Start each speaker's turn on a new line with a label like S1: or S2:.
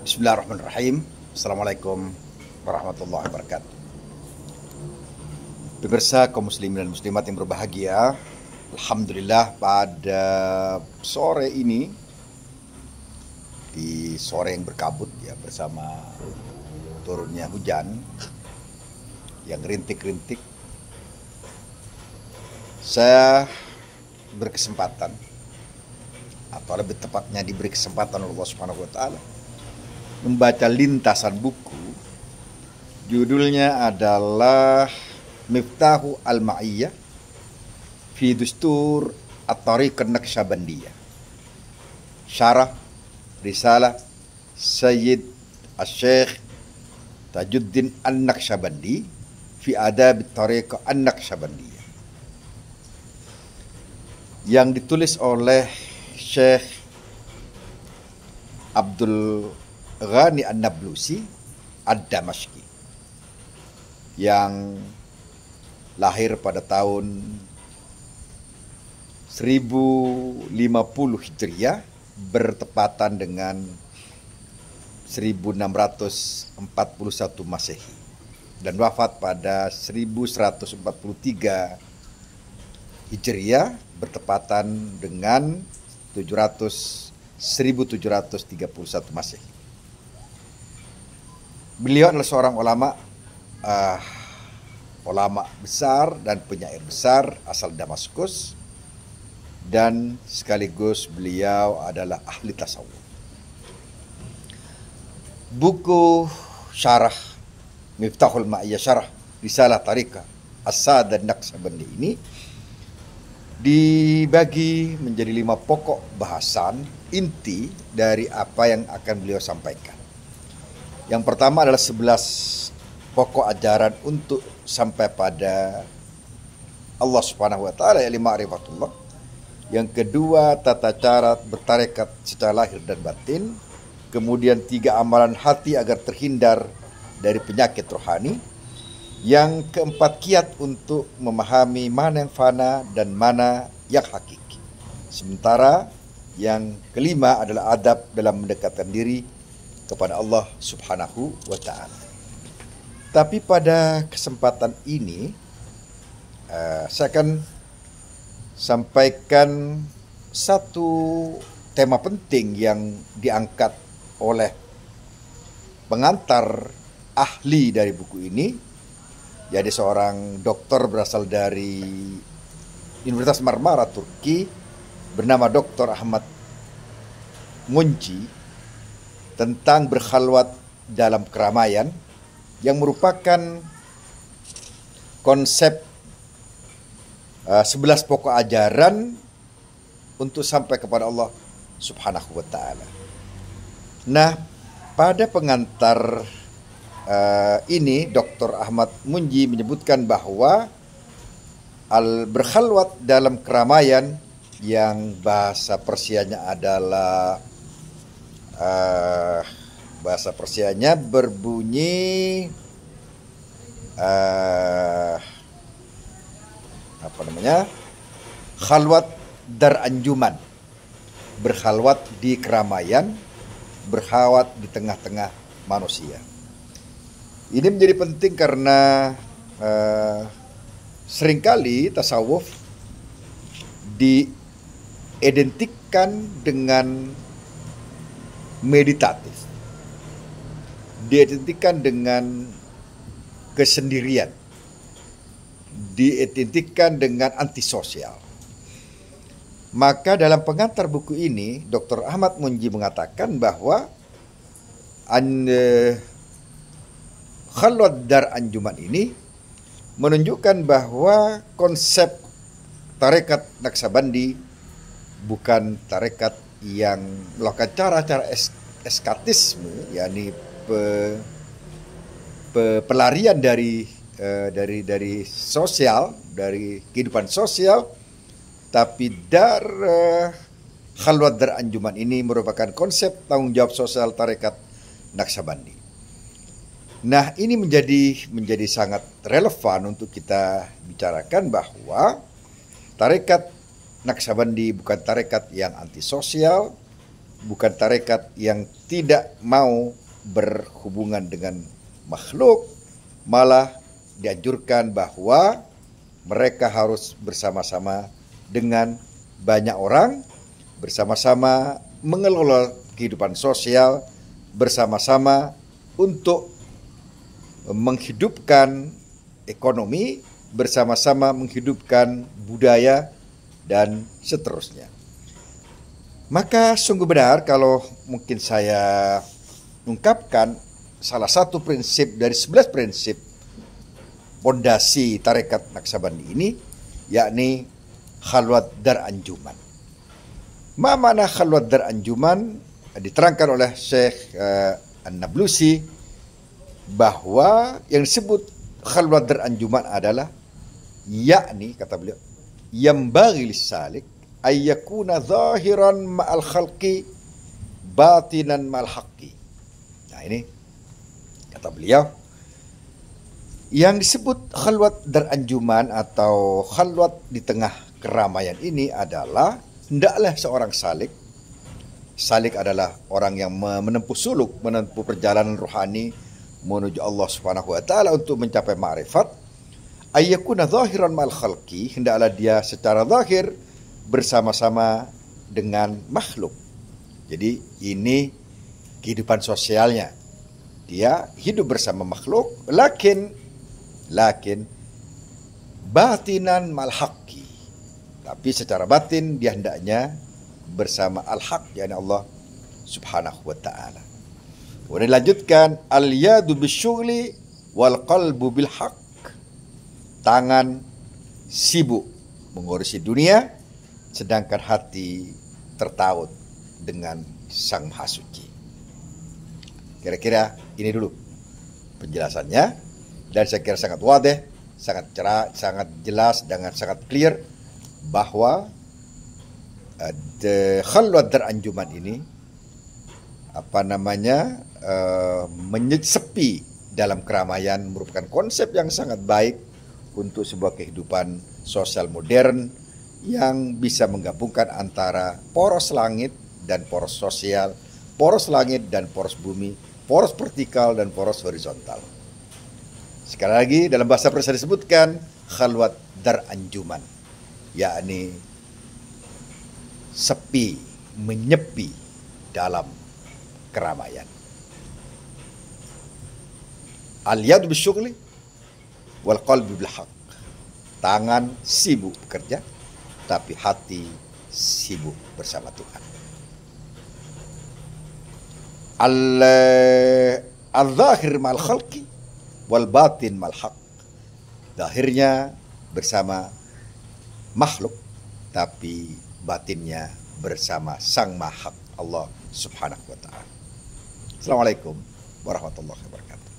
S1: Bismillahirrahmanirrahim. Assalamualaikum warahmatullahi wabarakatuh. Pemirsa kaum muslimin dan muslimat yang berbahagia, alhamdulillah pada sore ini, di sore yang berkabut ya, bersama turunnya hujan yang rintik-rintik, saya berkesempatan, atau lebih tepatnya diberi kesempatan oleh Allah Subhanahu wa taala, membaca lintasan buku. Judulnya adalah Miftahu Al-Ma'iyyah fi Dustur At-Tariqah Naqsyabandiyah, syarah risalah Sayyid Asy-Syaikh Tajuddin An-Naqsyabandi fi Adab At-Tariqah An-Naqsyabandiyah, yang ditulis oleh Syekh Abdul Ghani An-Nablusi Ad-Damashqi, yang lahir pada tahun 1050 Hijriah bertepatan dengan 1641 Masehi, dan wafat pada 1143 Hijriah bertepatan dengan 1731 Masehi. Beliau adalah seorang ulama besar dan penyair besar asal Damaskus, dan sekaligus beliau adalah ahli tasawuf. Buku syarah Miftahul Ma'iyyah, syarah risalah Tariqah As-Sadah Naqsyabandi ini dibagi menjadi 5 pokok bahasan inti dari apa yang akan beliau sampaikan. Yang pertama adalah 11 pokok ajaran untuk sampai pada Allah Subhanahu wa taala, yaitu ma'rifatullah. Yang kedua, tata cara bertarekat secara lahir dan batin. Kemudian 3 amalan hati agar terhindar dari penyakit rohani. Yang keempat, kiat untuk memahami mana yang fana dan mana yang hakiki. Sementara yang kelima adalah adab dalam mendekatkan diri kepada Allah Subhanahu wa ta'ala. Tapi pada kesempatan ini saya akan sampaikan satu tema penting yang diangkat oleh pengantar ahli dari buku ini, jadi seorang dokter berasal dari Universitas Marmara Turki bernama Dr. Ahmad Munji, tentang berkhalwat dalam keramaian, yang merupakan konsep 11 pokok ajaran untuk sampai kepada Allah Subhanahu wa taala. Nah, pada pengantar ini Dr. Ahmad Munji menyebutkan bahwa berkhalwat dalam keramaian, yang bahasa Persianya adalah berbunyi khalwat dar anjuman, berkhalwat di keramaian, berkhalwat di tengah-tengah manusia. Ini menjadi penting karena seringkali tasawuf diidentikan dengan meditatif, diidentikan dengan kesendirian, diidentikan dengan antisosial. Maka dalam pengantar buku ini, Dr. Ahmad Munji mengatakan bahwa khalwat dar anjuman ini menunjukkan bahwa konsep tarekat Naqsyabandi bukan tarekat yang melakukan cara-cara eskatisme, yakni pelarian dari sosial, dari kehidupan sosial, tapi khalwat dar anjuman ini merupakan konsep tanggung jawab sosial tarekat Naqsyabandi. Nah, ini menjadi sangat relevan untuk kita bicarakan bahwa tarekat Naqsyabandi bukan tarekat yang antisosial, bukan tarekat yang tidak mau berhubungan dengan makhluk, malah dianjurkan bahwa mereka harus bersama-sama dengan banyak orang, bersama-sama mengelola kehidupan sosial, bersama-sama untuk menghidupkan ekonomi, bersama-sama menghidupkan budaya, dan seterusnya. Maka sungguh benar kalau mungkin saya ungkapkan salah satu prinsip dari 11 prinsip pondasi tarekat Naqsabandi ini, yakni khalwat dar anjuman. Ma makna khalwat dar anjuman? Diterangkan oleh Syekh An-Nablusi bahwa yang disebut khalwat dar anjuman adalah, yakni kata beliau, yambaghi lis-salik ayyakuna zahiran ma'al khalqi batinan ma'al haqqi. Nah ini kata beliau, yang disebut khalwat dar anjuman atau khalwat di tengah keramaian ini adalah hendaklah seorang salik. Salik adalah orang yang menempuh suluk, menempuh perjalanan rohani menuju Allah Subhanahu wa taala untuk mencapai ma'rifat. Ayyakuna zahiran ma'al khalqi, hendaklah dia secara zahir bersama-sama dengan makhluk. Jadi ini kehidupan sosialnya. Dia hidup bersama makhluk, lakin batinan mal haqqi. Tapi secara batin dia hendaknya bersama al-haq, yakni Allah Subhanahu wa taala. Kemudian dilanjutkan, al-yadu bisyughli wal qalbu bil haqq. Tangan sibuk mengurusi dunia, sedangkan hati tertaut dengan Sang Maha Suci. Kira-kira ini dulu penjelasannya, dan saya kira sangat wadih, sangat cerah, sangat jelas, dan sangat clear bahwa khalwat dar anjuman ini menyepi dalam keramaian merupakan konsep yang sangat baik untuk sebuah kehidupan sosial modern yang bisa menggabungkan antara poros langit dan poros sosial, poros langit dan poros bumi, poros vertikal dan poros horizontal. Sekali lagi dalam bahasa Persia disebutkan khalwat dar anjuman, yakni sepi, menyepi dalam keramaian. Al-yadu bisyughli wal qalbi bil haqq. Tangan sibuk bekerja, tapi hati sibuk bersama Tuhan. Al-zahir mal khalqi wal batin mal haq. Zahirnya bersama makhluk, tapi batinnya bersama Sang Maha Hak, Allah Subhanahu wa taala. Assalamualaikum warahmatullahi wabarakatuh.